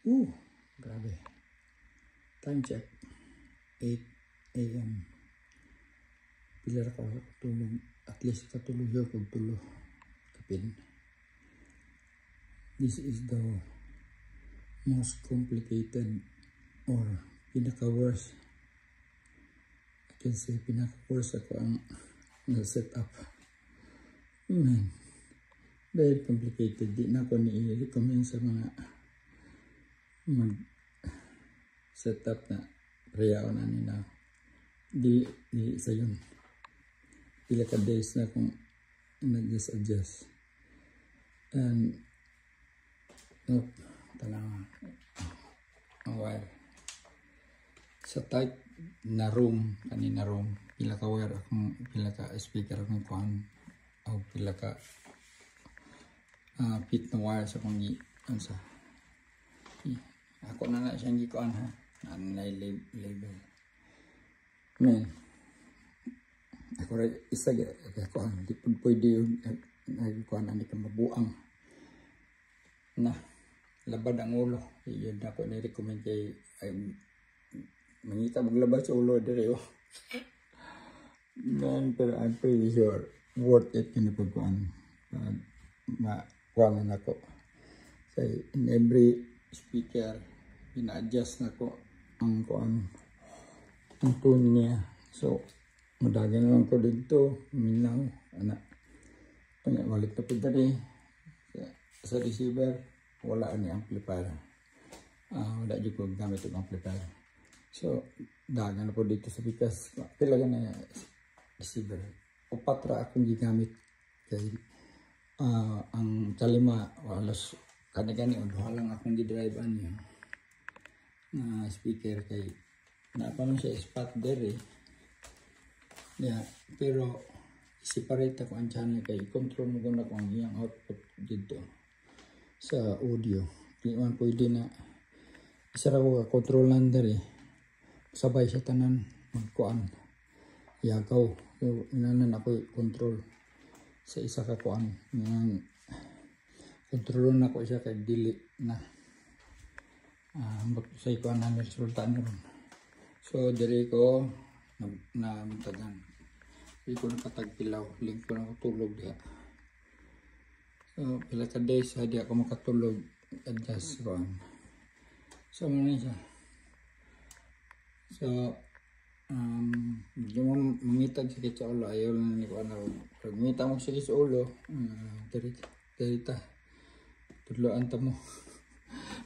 Grabe. Time check. 8 a.m. Pilar ka tulog. At least katulog yun kung tulog. Kapin. This is the most complicated or pinaka-worst. I can say pinaka-worst ako ang na-set up. Man. Very complicated. Di na ako ni-recommend sa mga mag-setup na reyaon na nila. Di sa yun. Pila ka days na kung nag-adjust. And talaga ang wire. Sa tight na room, kanina room, pila ka wire akong, pila ka speaker akong kuhan, o pila ka fit na wire sa kong ansa. Ako na siyang gikuan ha. Label. Man. Ako rin isa gikuan. Di po pwede yung nagkuhan na di ka mabuang. Na. Labad ang ulo. Yun ako na-recommend kay mangita maglabas sa ulo dire oh. Man, pero I'm pretty sure worth it yung pagkuhan. Makuha na ako. So, in every speaker, ina-adjust na ko ang kuan ang tone niya. So madagan lang ko dito minaw ana balik na po dali sa receiver. Wala ni amplifier, wala jud ko gamit ang amplifier. So dagan na po dito sa bikas talaga na receiver. Upat ra akong gigamit kay ang kalima walos kani-kani duha lang akong gi-drive niya na speaker kay napaman siya spot there yeah, pero separate ako ang channel kay control mo guna ko ang iyang output dito sa audio. Di man pwede na isa ra ko control under sabay sa tanan magkuan yagaw. So inanan ako control sa isa ka kuan ng kontrolon na ko siya kay dili na sa ikuan na resulta niyo. So diri ko na mutagan di ko nakatagpilaw link ko na tulog diha. So pila ka days di ako makatulog adjust ko. So ano siya. So yung mangitag sakit sa ulo ayaw lang ni ko ano pag mangita mo sakit sa ulo diri ta tudloan ta mo.